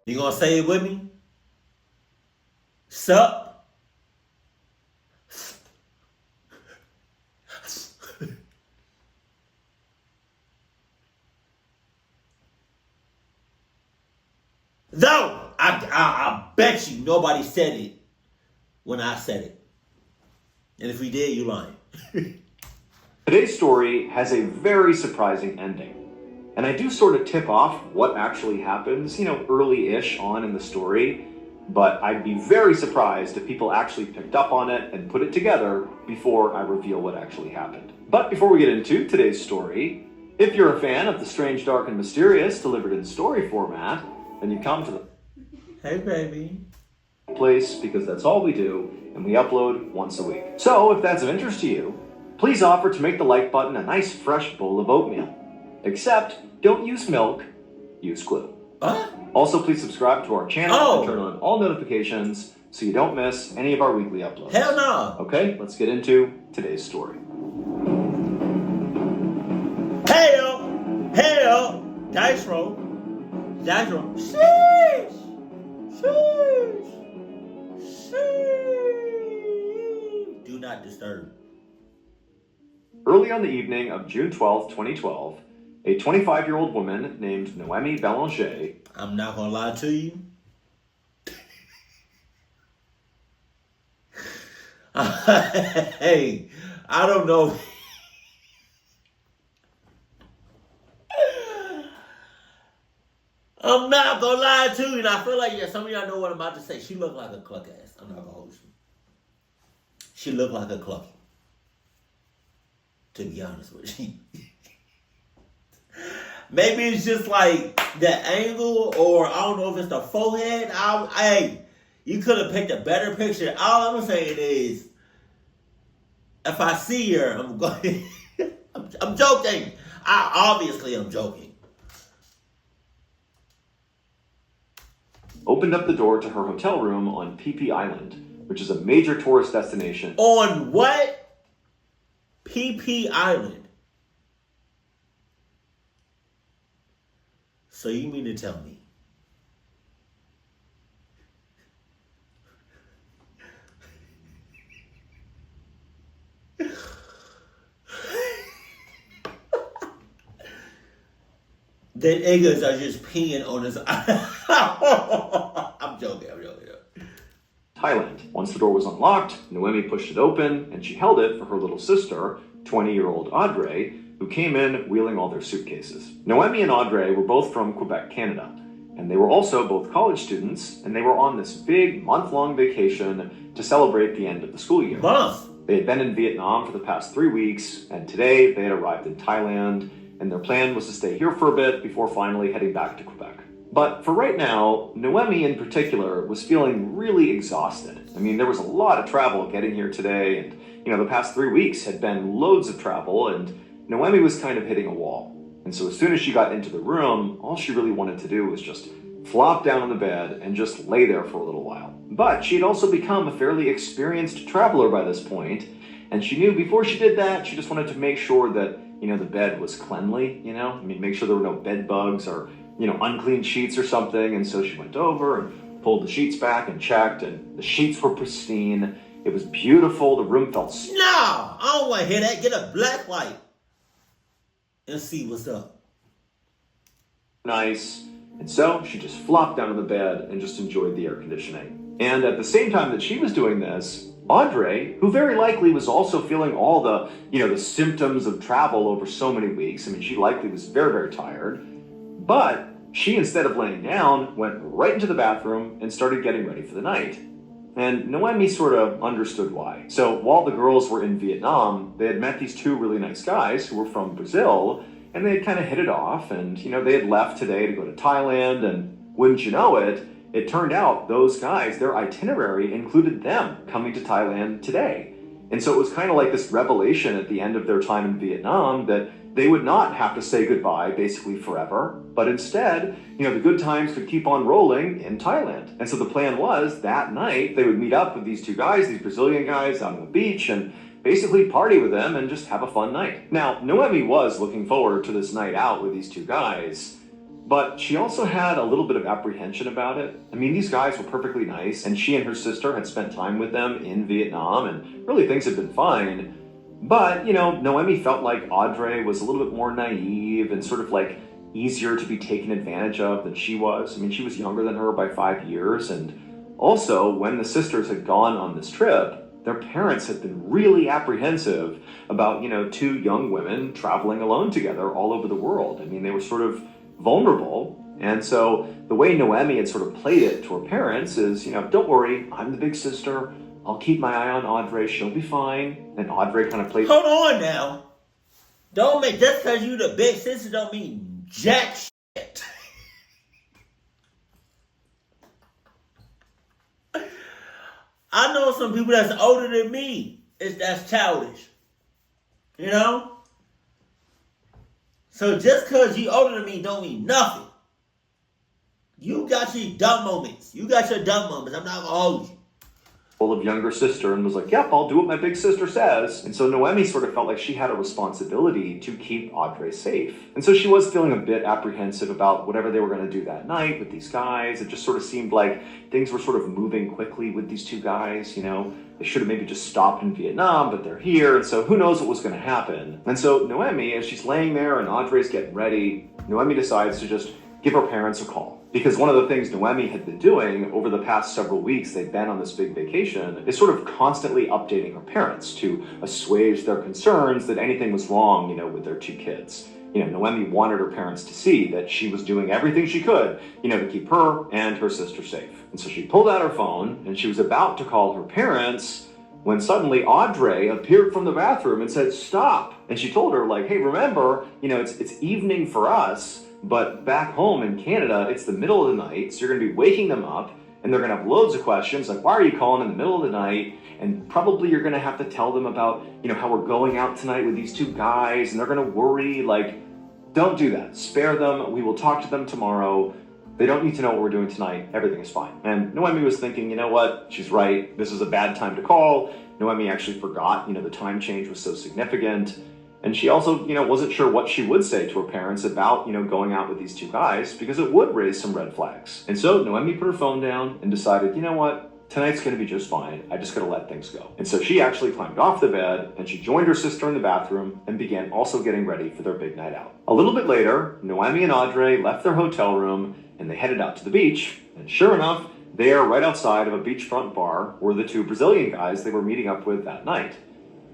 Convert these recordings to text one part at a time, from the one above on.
You gonna say it with me? Sup? No! I bet you nobody said it when I said it. And if we did, you lying. Today's story has a very surprising ending. And I do sort of tip off what actually happens, early-ish on in the story, but I'd be very surprised if people actually picked up on it and put it together before I reveal what actually happened. But before we get into today's story, if you're a fan of the strange, dark, and mysterious delivered in story format, then you come to the Hey, baby. place because that's all we do, and we upload once a week. So if that's of interest to you, please offer to make the like button a nice fresh bowl of oatmeal. Except, don't use milk, use glue. What? Also, please subscribe to our channel Oh. and turn on all notifications so you don't miss any of our weekly uploads. Hell no. Okay, let's get into today's story. Hell. Dice roll. Sheesh. Do not disturb. Early on the evening of June 12th, 2012, a 25-year-old woman named Noemi Belanger. I'm not gonna lie to you. Hey, I don't know. I'm not gonna lie to you, and I feel like some of y'all know what I'm about to say. She looked like a cluck ass. I'm not gonna hold you. She looked like a clucky. To be honest with you. Maybe it's just like the angle, or I don't know if it's the forehead. Hey, you could have picked a better picture. All I'm saying is, if I see her, I'm going. I'm joking. I'm joking. Opened up the door to her hotel room on Phi Phi Island, which is a major tourist destination. On what? Phi Phi Island. So you mean to tell me that niggas are just peeing on his I'm joking. Thailand. Once the door was unlocked, Noemi pushed it open, and she held it for her little sister, 20-year-old Audrey, who came in wheeling all their suitcases. Noemi and Audrey were both from Quebec, Canada, and they were also both college students, and they were on this big month-long vacation to celebrate the end of the school year. They had been in Vietnam for the past 3 weeks, and today they had arrived in Thailand, and their plan was to stay here for a bit before finally heading back to Quebec. But for right now, Noemi in particular was feeling really exhausted. I mean, there was a lot of travel getting here today, and the past 3 weeks had been loads of travel, and Noemi was kind of hitting a wall. And so as soon as she got into the room, all she really wanted to do was just flop down on the bed and just lay there for a little while. But she had also become a fairly experienced traveler by this point, and she knew before she did that, she just wanted to make sure that, the bed was cleanly, make sure there were no bed bugs or, unclean sheets or something. And so she went over and pulled the sheets back and checked, and the sheets were pristine. It was beautiful. The room felt No, I don't want to hear that. Get a black light and see what's up. Nice. And so she just flopped down on the bed and just enjoyed the air conditioning. And at the same time that she was doing this, Audrey, who very likely was also feeling all the, the symptoms of travel over so many weeks. I mean, she likely was very, very tired. But she, instead of laying down, went right into the bathroom and started getting ready for the night. And Noemi sort of understood why. So while the girls were in Vietnam, they had met these two really nice guys who were from Brazil, and they had kind of hit it off, and, they had left today to go to Thailand, and wouldn't you know it, it turned out those guys, their itinerary included them coming to Thailand today. And so it was kind of like this revelation at the end of their time in Vietnam that they would not have to say goodbye basically forever, but instead, the good times could keep on rolling in Thailand. And so the plan was that night they would meet up with these two guys, these Brazilian guys, out on the beach and basically party with them and just have a fun night. Now, Noemi was looking forward to this night out with these two guys, But she also had a little bit of apprehension about it. I mean, these guys were perfectly nice, and she and her sister had spent time with them in Vietnam, and really things had been fine. But, Noemi felt like Audrey was a little bit more naive and sort of like easier to be taken advantage of than she was. I mean, she was younger than her by 5 years, and also, when the sisters had gone on this trip, their parents had been really apprehensive about, two young women traveling alone together all over the world. I mean, they were sort of vulnerable. And so the way Noemi had sort of played it to her parents is, don't worry, I'm the big sister. I'll keep my eye on Audrey. She'll be fine. And Audrey kind of played... Hold on now. Don't make... Just because you the big sister don't mean jack shit. I know some people that's older than me. That's childish. So just because you older than me don't mean nothing. You got your dumb moments. I'm not going to hold you. Full of younger sister and was like, yep, I'll do what my big sister says. And so Noemi sort of felt like she had a responsibility to keep Audrey safe. And so she was feeling a bit apprehensive about whatever they were going to do that night with these guys. It just sort of seemed like things were sort of moving quickly with these two guys, They should have maybe just stopped in Vietnam, but they're here. And so who knows what was going to happen. And so Noemi, as she's laying there and Audrey's getting ready, Noemi decides to just give her parents a call. Because one of the things Noemi had been doing over the past several weeks, they'd been on this big vacation, is sort of constantly updating her parents to assuage their concerns that anything was wrong, with their two kids. Noemi wanted her parents to see that she was doing everything she could, to keep her and her sister safe. And so she pulled out her phone and she was about to call her parents when suddenly Audrey appeared from the bathroom and said, stop. And she told her, like, hey, remember, it's evening for us. But back home in Canada, it's the middle of the night, so you're going to be waking them up, and they're going to have loads of questions, like, why are you calling in the middle of the night? And probably you're going to have to tell them about, how we're going out tonight with these two guys, and they're going to worry, like, don't do that. Spare them. We will talk to them tomorrow. They don't need to know what we're doing tonight. Everything is fine. And Noemi was thinking, you know what? She's right. This is a bad time to call. Noemi actually forgot, the time change was so significant. And she also, wasn't sure what she would say to her parents about, going out with these two guys because it would raise some red flags. And so Noemi put her phone down and decided, you know what? Tonight's going to be just fine. I just got to let things go. And so she actually climbed off the bed and she joined her sister in the bathroom and began also getting ready for their big night out. A little bit later, Noemi and Audrey left their hotel room and they headed out to the beach. And sure enough, there, right outside of a beachfront bar, were the two Brazilian guys they were meeting up with that night.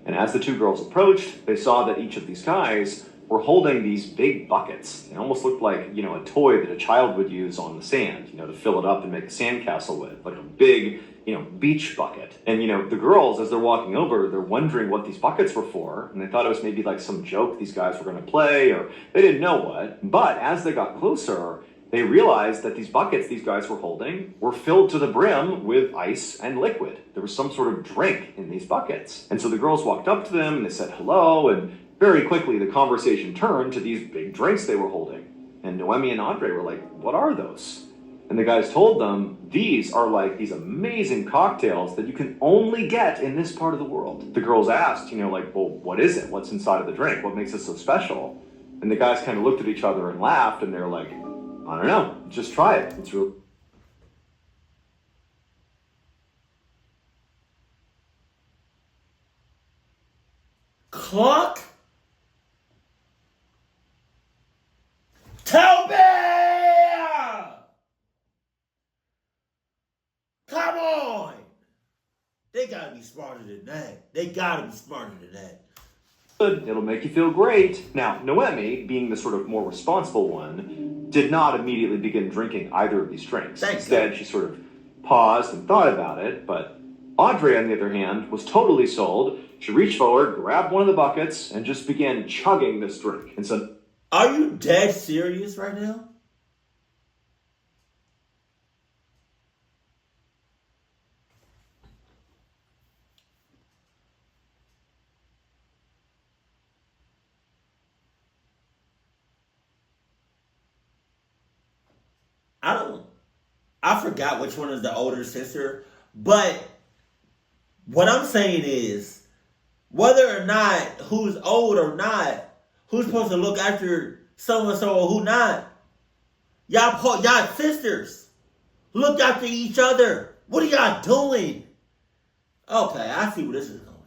And as the two girls approached, they saw that each of these guys were holding these big buckets. They almost looked like, a toy that a child would use on the sand, to fill it up and make a sandcastle with, like a big, beach bucket. And, the girls, as they're walking over, they're wondering what these buckets were for. And they thought it was maybe like some joke these guys were going to play, or they didn't know what. But as they got closer, they realized that these buckets these guys were holding were filled to the brim with ice and liquid. There was some sort of drink in these buckets. And so the girls walked up to them and they said hello, and very quickly the conversation turned to these big drinks they were holding. And Noemi and Audrey were like, what are those? And the guys told them, these are like these amazing cocktails that you can only get in this part of the world. The girls asked, well, what is it? What's inside of the drink? What makes it so special? And the guys kind of looked at each other and laughed, and they're like, I don't know. Just try it. It's real. Clock? Tell me! Come on! They gotta be smarter than that. It'll make you feel great. Now, Noemi, being the sort of more responsible one, did not immediately begin drinking either of these drinks. Instead, she sort of paused and thought about it, but Audrey, on the other hand, was totally sold. She reached forward, grabbed one of the buckets, and just began chugging this drink. And so, are you dead serious right now? I forgot which one is the older sister, but what I'm saying is, whether or not who's old or not, who's supposed to look after so-and-so or who not, Y'all sisters. Look after each other. What are y'all doing? Okay, I see where this is going.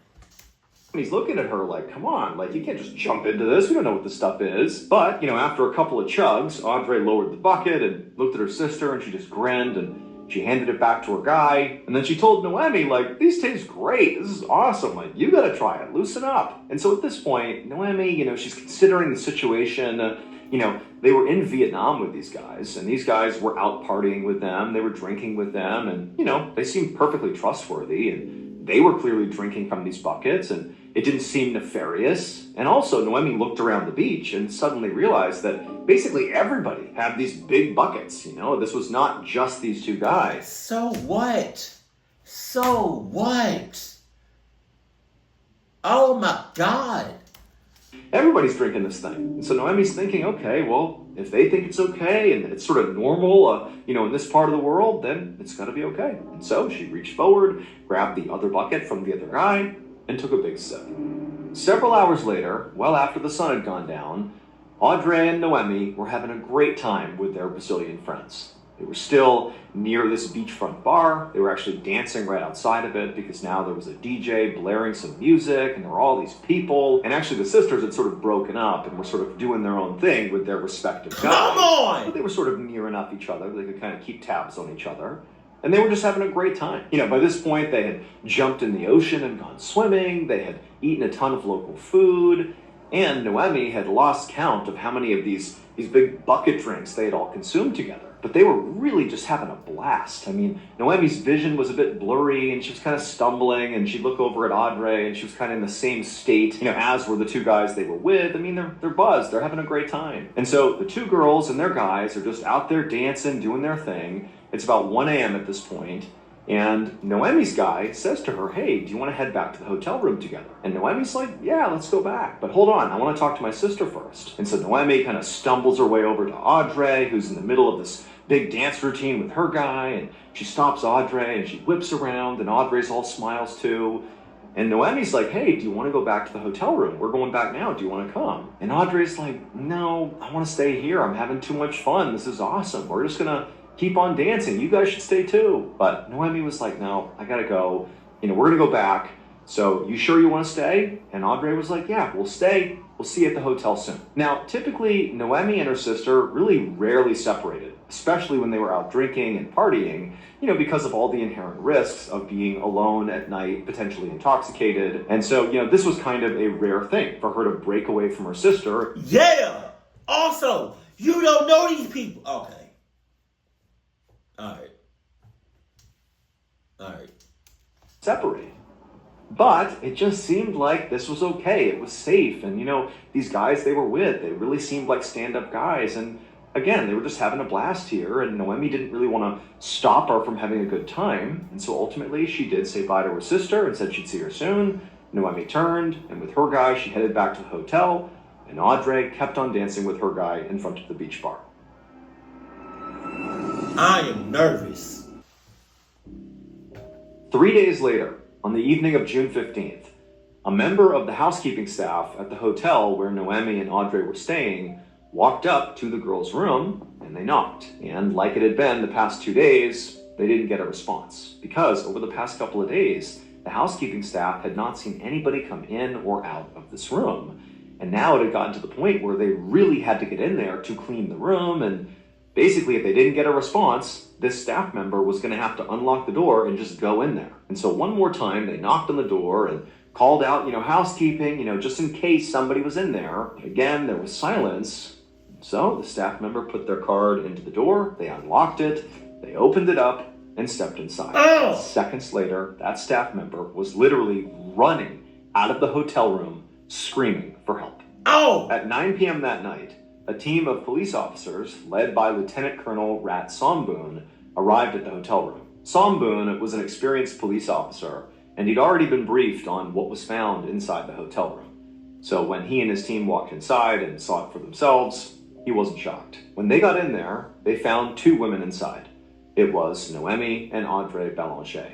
And he's looking at her like, come on, like, you can't just jump into this. We don't know what this stuff is. But, after a couple of chugs, Audrey lowered the bucket and looked at her sister, and she just grinned, and she handed it back to her guy. And then she told Noemi, like, these taste great. This is awesome. Like, you gotta try it. Loosen up. And so at this point, Noemi, she's considering the situation. They were in Vietnam with these guys, and these guys were out partying with them. They were drinking with them, and, they seemed perfectly trustworthy, and they were clearly drinking from these buckets, and it didn't seem nefarious. And also, Noemi looked around the beach and suddenly realized that basically everybody had these big buckets, This was not just these two guys. So what? Oh my God. Everybody's drinking this thing. And so Noemi's thinking, okay, well, if they think it's okay and it's sort of normal, in this part of the world, then it's got to be okay. And so she reached forward, grabbed the other bucket from the other guy, and took a big sip. Several hours later, well after the sun had gone down, Audrey and Noemi were having a great time with their Brazilian friends. They were still near this beachfront bar. They were actually dancing right outside of it because now there was a DJ blaring some music and there were all these people. And actually the sisters had sort of broken up and were sort of doing their own thing with their respective guys. Come on! But they were sort of near enough each other. They could kind of keep tabs on each other. And they were just having a great time. By this point, they had jumped in the ocean and gone swimming. They had eaten a ton of local food. And Noemi had lost count of how many of these big bucket drinks they had all consumed together. But they were really just having a blast. Noemi's vision was a bit blurry, and she was kind of stumbling, and she'd look over at Audrey, and she was kind of in the same state, as were the two guys they were with. They're buzzed. They're having a great time. And so the two girls and their guys are just out there dancing, doing their thing. It's about 1 a.m. at this point, and Noemi's guy says to her, hey, do you want to head back to the hotel room together? And Noemi's like, yeah, let's go back. But hold on, I want to talk to my sister first. And so Noemi kind of stumbles her way over to Audrey, who's in the middle of this big dance routine with her guy, and she stops Audrey, and she whips around, and Audrey's all smiles too. And Noemi's like, hey, do you want to go back to the hotel room? We're going back now. Do you want to come? And Audrey's like, no, I want to stay here. I'm having too much fun. This is awesome. We're just going to keep on dancing. You guys should stay too. But Noemi was like, no, I gotta go. We're gonna go back. So you sure you want to stay? And Audrey was like, yeah, we'll stay. We'll see you at the hotel soon. Now, typically, Noemi and her sister really rarely separated, especially when they were out drinking and partying, because of all the inherent risks of being alone at night, potentially intoxicated. And so, this was kind of a rare thing for her to break away from her sister. Yeah! Also, you don't know these people. Okay. All right. Separated. But it just seemed like this was okay. It was safe. And, these guys they were with, they really seemed like stand-up guys. And again, they were just having a blast here. And Noemi didn't really want to stop her from having a good time. And so ultimately, she did say bye to her sister and said she'd see her soon. Noemi turned, and with her guy, she headed back to the hotel. And Audrey kept on dancing with her guy in front of the beach bar. I am nervous. 3 days later, on the evening of June 15th, a member of the housekeeping staff at the hotel where Noemi and Audrey were staying walked up to the girls' room and they knocked. And like it had been the past 2 days, they didn't get a response because over the past couple of days, the housekeeping staff had not seen anybody come in or out of this room. And now it had gotten to the point where they really had to get in there to clean the room. And basically, if they didn't get a response, this staff member was going to have to unlock the door and just go in there. And so one more time, they knocked on the door and called out, housekeeping, just in case somebody was in there. Again, there was silence. So the staff member put their card into the door, they unlocked it, they opened it up, and stepped inside. Oh! Seconds later, that staff member was literally running out of the hotel room, screaming for help. Oh! At 9 p.m. that night, a team of police officers, led by Lieutenant Colonel Rat Somboon, arrived at the hotel room. Somboon was an experienced police officer, and he'd already been briefed on what was found inside the hotel room. So when he and his team walked inside and saw it for themselves, he wasn't shocked. When they got in there, they found two women inside. It was Noemi and Audrey Belanger.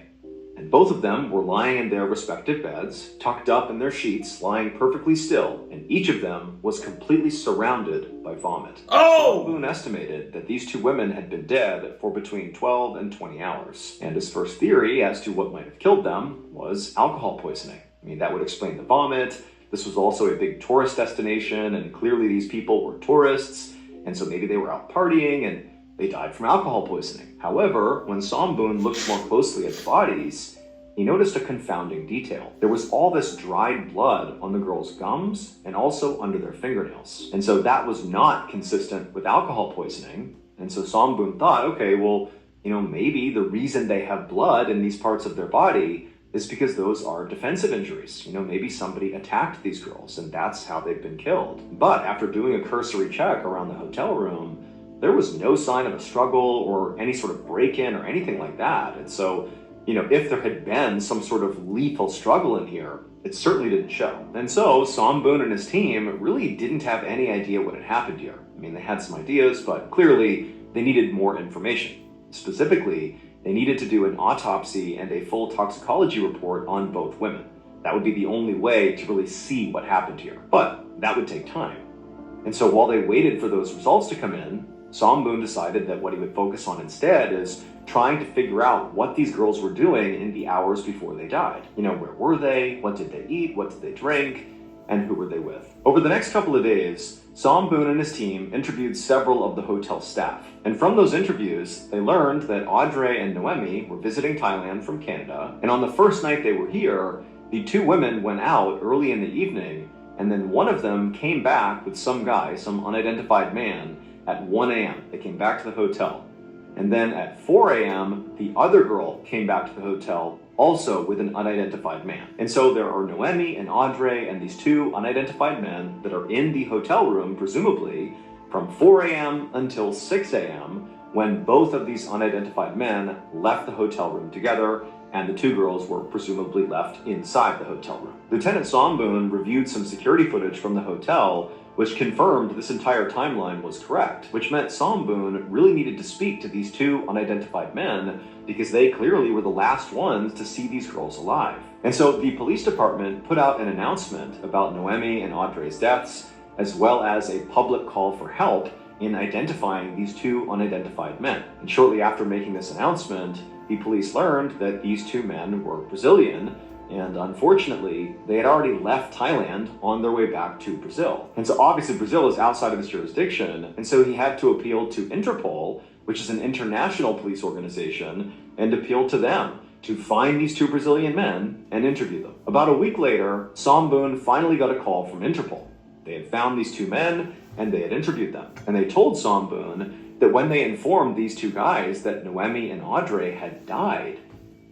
and both of them were lying in their respective beds, tucked up in their sheets, lying perfectly still, and each of them was completely surrounded by vomit. Oh! Boone estimated that these two women had been dead for between 12 and 20 hours, and his first theory as to what might have killed them was alcohol poisoning. I mean, that would explain the vomit. This was also a big tourist destination, and clearly these people were tourists, and so maybe they were out partying and they died from alcohol poisoning. However, when Boone looked more closely at the bodies, he noticed a confounding detail. There was all this dried blood on the girls' gums and also under their fingernails. And so that was not consistent with alcohol poisoning. And so Boone thought, okay, well, maybe the reason they have blood in these parts of their body is because those are defensive injuries. Maybe somebody attacked these girls and that's how they've been killed. But after doing a cursory check around the hotel room, there was no sign of a struggle or any sort of break-in or anything like that. And so, if there had been some sort of lethal struggle in here, it certainly didn't show. And so, Boone and his team really didn't have any idea what had happened here. I mean, they had some ideas, but clearly they needed more information. Specifically, they needed to do an autopsy and a full toxicology report on both women. That would be the only way to really see what happened here. But that would take time. And so while they waited for those results to come in, Boone decided that what he would focus on instead is trying to figure out what these girls were doing in the hours before they died. Where were they? What did they eat? What did they drink? And who were they with? Over the next couple of days, Boone and his team interviewed several of the hotel staff. And from those interviews, they learned that Audrey and Noemi were visiting Thailand from Canada. And on the first night they were here, the two women went out early in the evening, and then one of them came back with some guy, some unidentified man, at 1 a.m. They came back to the hotel. And then at 4 a.m., the other girl came back to the hotel, also with an unidentified man. And so there are Noemi and Audrey and these two unidentified men that are in the hotel room, presumably, from 4 a.m. until 6 a.m., when both of these unidentified men left the hotel room together, and the two girls were presumably left inside the hotel room. Lieutenant Boone reviewed some security footage from the hotel, which confirmed this entire timeline was correct, which meant Boone really needed to speak to these two unidentified men because they clearly were the last ones to see these girls alive. And so the police department put out an announcement about Noemi and Audrey's deaths, as well as a public call for help in identifying these two unidentified men. And shortly after making this announcement, the police learned that these two men were Brazilian, and unfortunately, they had already left Thailand on their way back to Brazil. And so obviously Brazil is outside of his jurisdiction, and so he had to appeal to Interpol, which is an international police organization, and appeal to them to find these two Brazilian men and interview them. About a week later, Boone finally got a call from Interpol. They had found these two men, and they had interviewed them. And they told Boone that when they informed these two guys that Noemi and Audrey had died,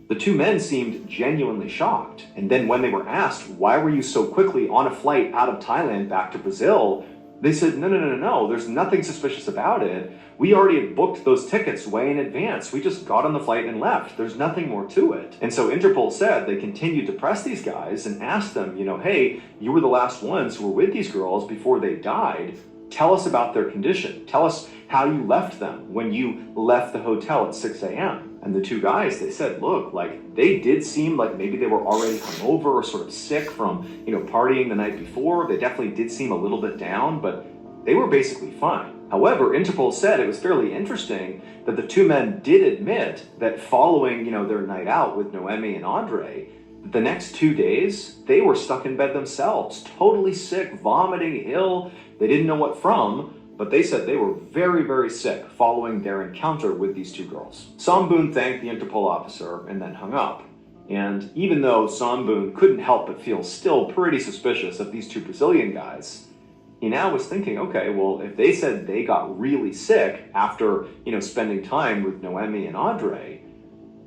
the two men seemed genuinely shocked. And then when they were asked, why were you so quickly on a flight out of Thailand back to Brazil? They said, no, there's nothing suspicious about it. We already had booked those tickets way in advance. We just got on the flight and left. There's nothing more to it. And so Interpol said they continued to press these guys and asked them, hey, you were the last ones who were with these girls before they died. Tell us about their condition. Tell us how you left them when you left the hotel at 6 a.m. And the two guys, they said, look, they did seem like maybe they were already hungover or sort of sick from, partying the night before. They definitely did seem a little bit down, but they were basically fine. However, Interpol said it was fairly interesting that the two men did admit that following, their night out with Noemi and Audrey, the next 2 days, they were stuck in bed themselves, totally sick, vomiting, ill. They didn't know what from, but they said they were very, very sick following their encounter with these two girls. Boone thanked the Interpol officer and then hung up. And even though Boone couldn't help but feel still pretty suspicious of these two Brazilian guys, he now was thinking, okay, well, if they said they got really sick after, spending time with Noemi and Audrey,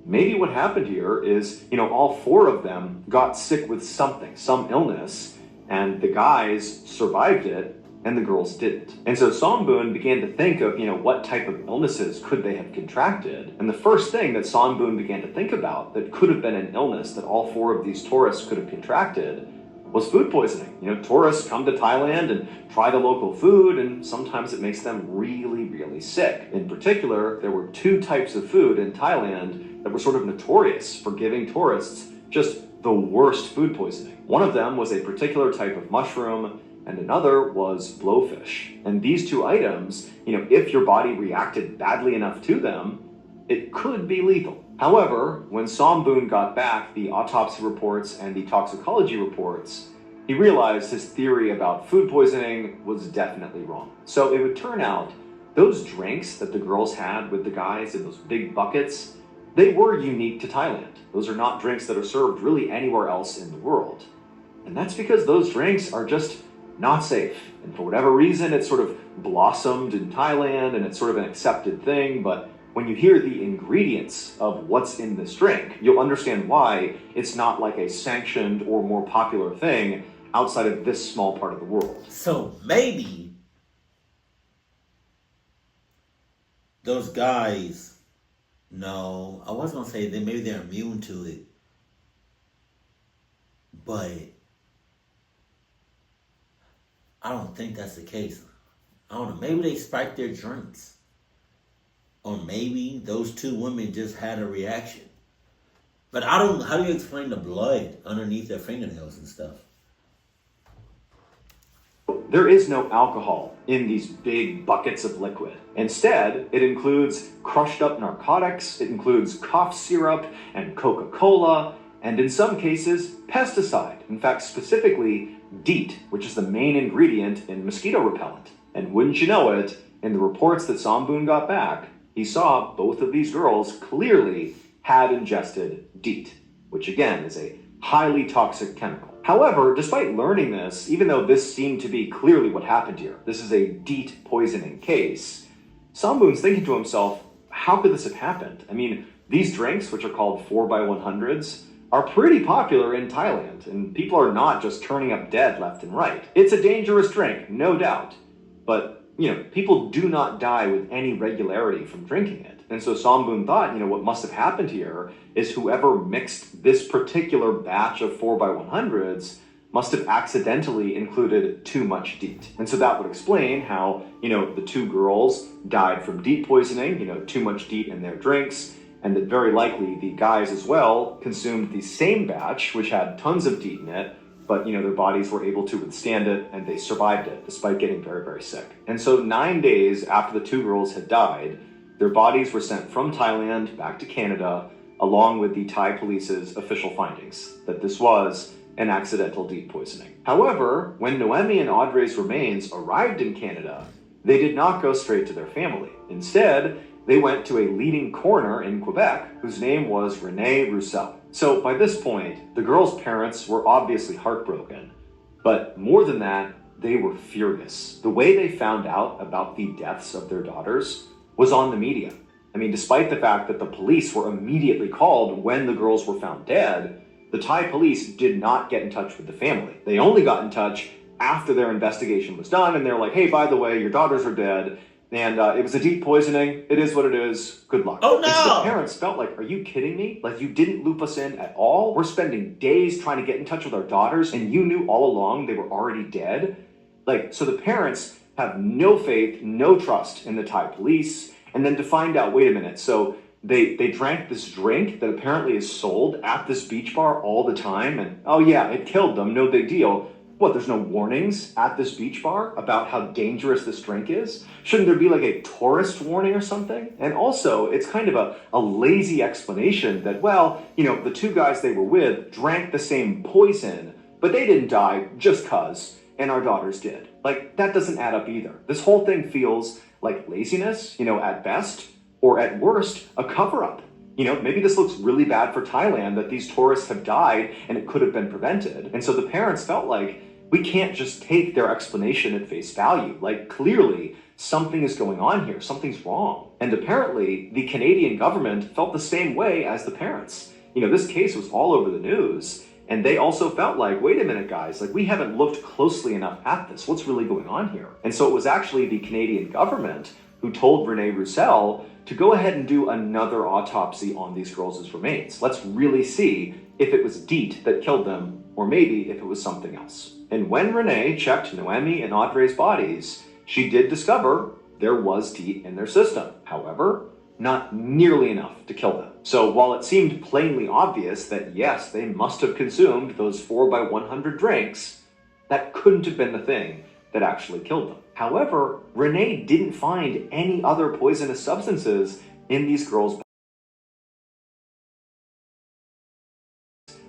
maybe what happened here is, all four of them got sick with something, some illness, and the guys survived it, and the girls didn't. And so Boone began to think of, what type of illnesses could they have contracted. And the first thing that Boone began to think about that could have been an illness that all four of these tourists could have contracted was food poisoning. Tourists come to Thailand and try the local food, and sometimes it makes them really, really sick. In particular, there were two types of food in Thailand that were sort of notorious for giving tourists just the worst food poisoning. One of them was a particular type of mushroom, and another was blowfish. And these two items, if your body reacted badly enough to them, it could be lethal. However, when Somboon got back the autopsy reports and the toxicology reports, he realized his theory about food poisoning was definitely wrong. So it would turn out those drinks that the girls had with the guys in those big buckets, they were unique to Thailand. Those are not drinks that are served really anywhere else in the world. And that's because those drinks are just not safe. And for whatever reason, it sort of blossomed in Thailand and it's sort of an accepted thing. But when you hear the ingredients of what's in this drink, you'll understand why it's not like a sanctioned or more popular thing outside of this small part of the world. So maybe those guys, no, I was going to say that maybe they're immune to it. But I don't think that's the case. I don't know. Maybe they spiked their drinks. Or maybe those two women just had a reaction. But how do you explain the blood underneath their fingernails and stuff? There is no alcohol in these big buckets of liquid. Instead, it includes crushed up narcotics, it includes cough syrup and Coca-Cola, and in some cases, pesticide. In fact, specifically, DEET, which is the main ingredient in mosquito repellent. And wouldn't you know it, in the reports that Somboon got back, he saw both of these girls clearly had ingested DEET, which again is a highly toxic chemical. However, despite learning this, even though this seemed to be clearly what happened here, this is a DEET poisoning case, Somboon's thinking to himself, how could this have happened? I mean, these drinks, which are called 4x100s, are pretty popular in Thailand, and people are not just turning up dead left and right. It's a dangerous drink, no doubt, but people do not die with any regularity from drinking it. And so Somboon thought, what must have happened here is whoever mixed this particular batch of 4x100s must have accidentally included too much DEET. And so that would explain how, the two girls died from DEET poisoning, too much DEET in their drinks, and that very likely the guys as well consumed the same batch, which had tons of DEET in it, but their bodies were able to withstand it and they survived it despite getting very, very sick. And so 9 days after the two girls had died, their bodies were sent from Thailand back to Canada, along with the Thai police's official findings that this was an accidental DEET poisoning. However, when Noemi and Audrey's remains arrived in Canada, they did not go straight to their family. Instead, they went to a leading coroner in Quebec whose name was René Roussel. So by this point, the girls' parents were obviously heartbroken, but more than that, they were furious. The way they found out about the deaths of their daughters was on the media. I mean, despite the fact that the police were immediately called when the girls were found dead, the Thai police did not get in touch with the family. They only got in touch after their investigation was done, and they're like, hey, by the way, your daughters are dead, and it was a DEET poisoning. It is what it is. Good luck. Oh, no! And so the parents felt like, are you kidding me? Like, you didn't loop us in at all? We're spending days trying to get in touch with our daughters, and you knew all along they were already dead? So the parents have no faith, no trust in the Thai police, and then to find out, wait a minute, so they drank this drink that apparently is sold at this beach bar all the time, and oh yeah, it killed them, no big deal. What, there's no warnings at this beach bar about how dangerous this drink is? Shouldn't there be like a tourist warning or something? And also, it's kind of a lazy explanation that, well, the two guys they were with drank the same poison, but they didn't die just cause, and our daughters did. Like, that doesn't add up either. This whole thing feels like laziness, at best, or at worst, a cover-up. Maybe this looks really bad for Thailand that these tourists have died and it could have been prevented. And so the parents felt like, we can't just take their explanation at face value. Like, clearly, something is going on here. Something's wrong. And apparently, the Canadian government felt the same way as the parents. This case was all over the news. And they also felt like, wait a minute, guys, like, we haven't looked closely enough at this. What's really going on here? And so it was actually the Canadian government who told René Roussel to go ahead and do another autopsy on these girls' remains. Let's really see if it was DEET that killed them, or maybe if it was something else. And when René checked Noemi and Audrey's bodies, she did discover there was DEET in their system. However, not nearly enough to kill them. So while it seemed plainly obvious that yes, they must have consumed those 4x100 drinks, that couldn't have been the thing that actually killed them. However, Renee didn't find any other poisonous substances in these girls' bodies.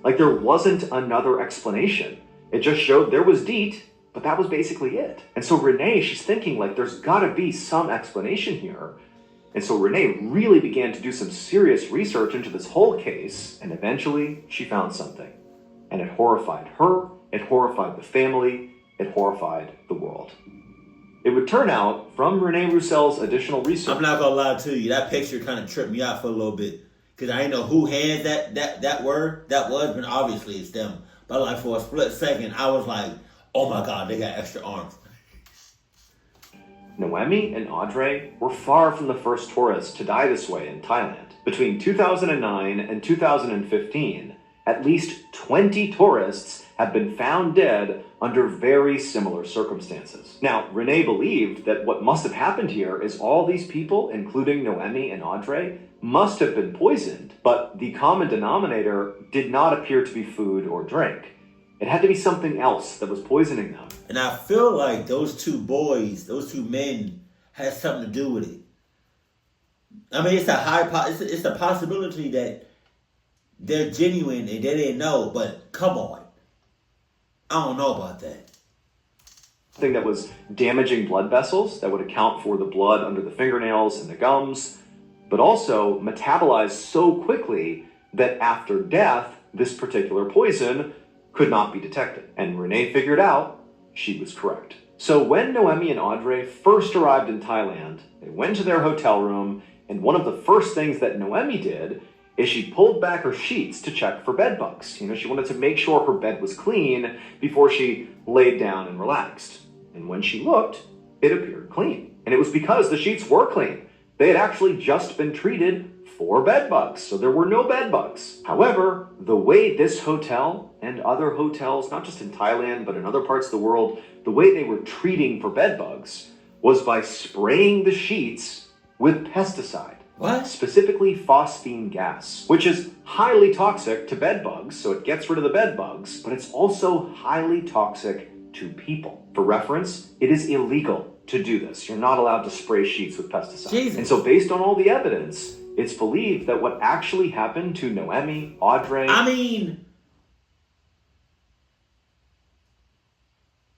Like, there wasn't another explanation. It just showed there was DEET, but that was basically it. And so Renee, she's thinking, like, there's gotta be some explanation here. And so Renee really began to do some serious research into this whole case, and eventually she found something. And it horrified her, it horrified the family, it horrified the world. It would turn out, from Renee Roussel's additional research... I'm not gonna lie to you, that picture kind of tripped me out for a little bit. Because I didn't know who had that word, that was, but obviously it's them. But like for a split second, I was like, oh my God, they got extra arms. Noemi and Audrey were far from the first tourists to die this way in Thailand. Between 2009 and 2015, at least 20 tourists have been found dead under very similar circumstances. Now, Renee believed that what must have happened here is all these people, including Noemi and Audrey, must have been poisoned, but the common denominator did not appear to be food or drink. It had to be something else that was poisoning them. And I feel like those two boys, those two men, had something to do with it. I mean, it's a possibility that they're genuine and they didn't know, but come on. I don't know about that. Something that was damaging blood vessels that would account for the blood under the fingernails and the gums, but also metabolized so quickly that after death, this particular poison could not be detected. And Renee figured out she was correct. So when Noemi and Audrey first arrived in Thailand, they went to their hotel room, and one of the first things that Noemi did is she pulled back her sheets to check for bed bugs. She wanted to make sure her bed was clean before she laid down and relaxed. And when she looked, it appeared clean. And it was because the sheets were clean. They had actually just been treated for bed bugs, so there were no bed bugs. However, the way this hotel and other hotels, not just in Thailand, but in other parts of the world, the way they were treating for bed bugs was by spraying the sheets with pesticide. What? Specifically phosphine gas, which is highly toxic to bed bugs, so it gets rid of the bed bugs, but it's also highly toxic to people. For reference, it is illegal to do this. You're not allowed to spray sheets with pesticide. Jesus. And so based on all the evidence, it's believed that what actually happened to Noemi, Audrey... I mean,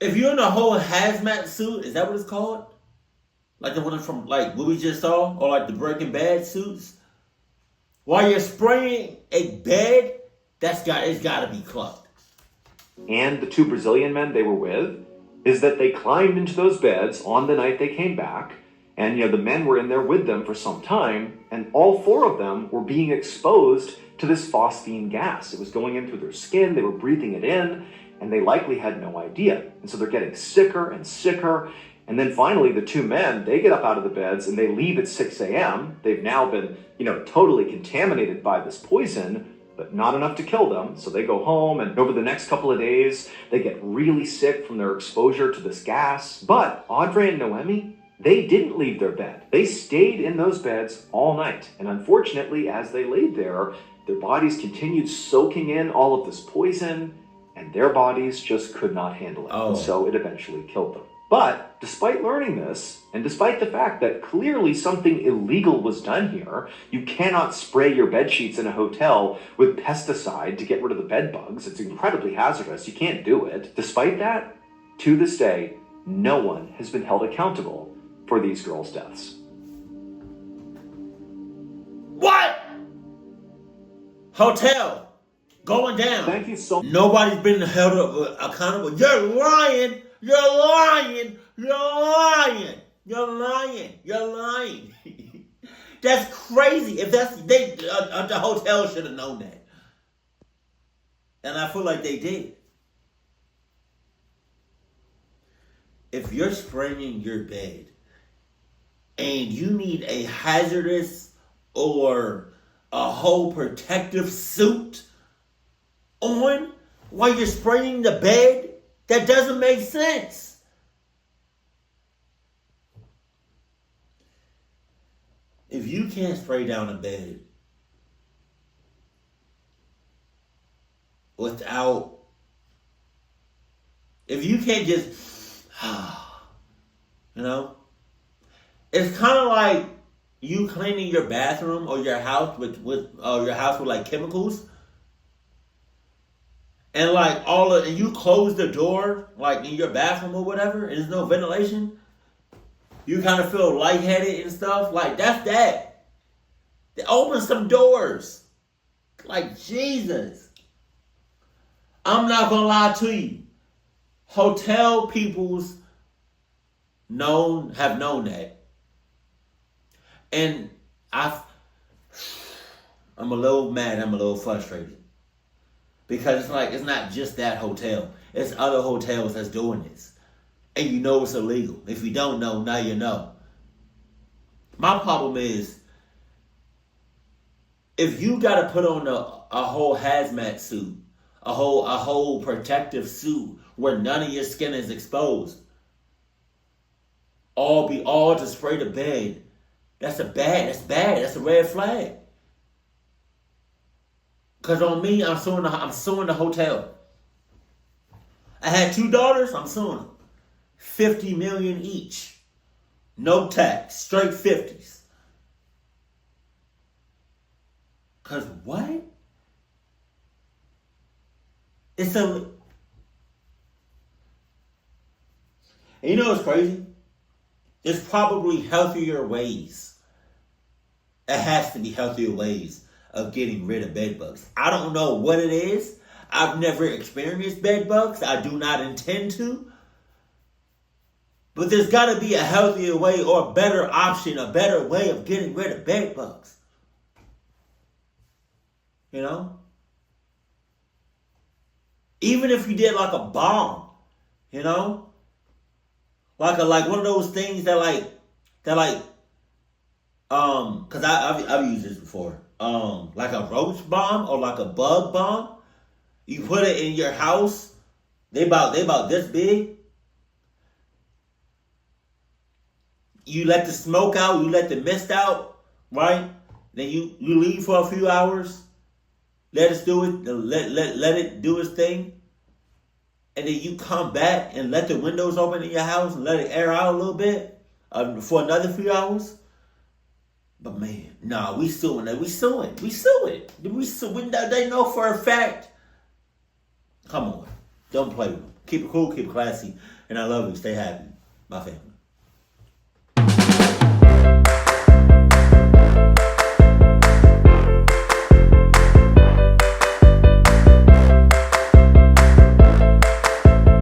if you're in a whole hazmat suit, is that what it's called? Like the one from like what we just saw? Or like the Breaking Bad suits? While you're spraying a bed, it's got to be clogged. And the two Brazilian men they were with, is that they climbed into those beds on the night they came back, and the men were in there with them for some time, and all four of them were being exposed to this phosphine gas. It was going in through their skin, they were breathing it in, and they likely had no idea. And so they're getting sicker and sicker, and then finally the two men, they get up out of the beds and they leave at 6 a.m. They've now been, totally contaminated by this poison, but not enough to kill them. So they go home, and over the next couple of days, they get really sick from their exposure to this gas. But Audrey and Noemi, they didn't leave their bed. They stayed in those beds all night. And unfortunately, as they laid there, their bodies continued soaking in all of this poison, and their bodies just could not handle it. Oh. And so it eventually killed them. But despite learning this, and despite the fact that clearly something illegal was done here, you cannot spray your bed sheets in a hotel with pesticide to get rid of the bed bugs. It's incredibly hazardous. You can't do it. Despite that, to this day, no one has been held accountable for these girls' deaths. What? Hotel going down. Thank you so much. Nobody's been held accountable. You're lying. You're lying. You're lying. You're lying. You're lying. That's crazy. If the hotel should have known that, and I feel like they did. If you're spraying your bed and you need a hazardous or a whole protective suit on while you're spraying the bed, that doesn't make sense. if you can't spray down a bed without, if you can't just, you know, it's kind of like you cleaning your bathroom or your house with like chemicals, and like and you close the door like in your bathroom or whatever, and there's no ventilation. You kind of feel lightheaded and stuff. Like that's that. They open some doors. Like Jesus. I'm not gonna lie to you. Hotel peoples have known that. And I'm a little mad, I'm a little frustrated. Because it's like, it's not just that hotel. It's other hotels that's doing this. And you know it's illegal. If you don't know, now you know. My problem is, if you gotta put on a whole hazmat suit, a whole protective suit where none of your skin is exposed, all to spray the bed, that's bad. That's a red flag. Cause on me, I'm suing the hotel. I had 2 daughters, I'm suing them. $50 million each. No tax, straight 50s. Cause what? It's a. And you know what's crazy? There's probably healthier ways. It has to be healthier ways of getting rid of bed bugs. I don't know what it is. I've never experienced bed bugs. I do not intend to. But there's got to be a healthier way or a better option, a better way of getting rid of bed bugs. You know? Even if you did like a bomb, you know? Like one of those things that cause I've used this before. Like a roach bomb or like a bug bomb. You put it in your house. They about this big. You let the smoke out, you let the mist out, right? Then you leave for a few hours. Let it do it. Let it do its thing. And then you come back and let the windows open in your house and let it air out a little bit for another few hours. But man, nah, we suing it. We suing. They know for a fact. Come on. Don't play with them. Keep it cool, keep it classy. And I love you. Stay happy. My family.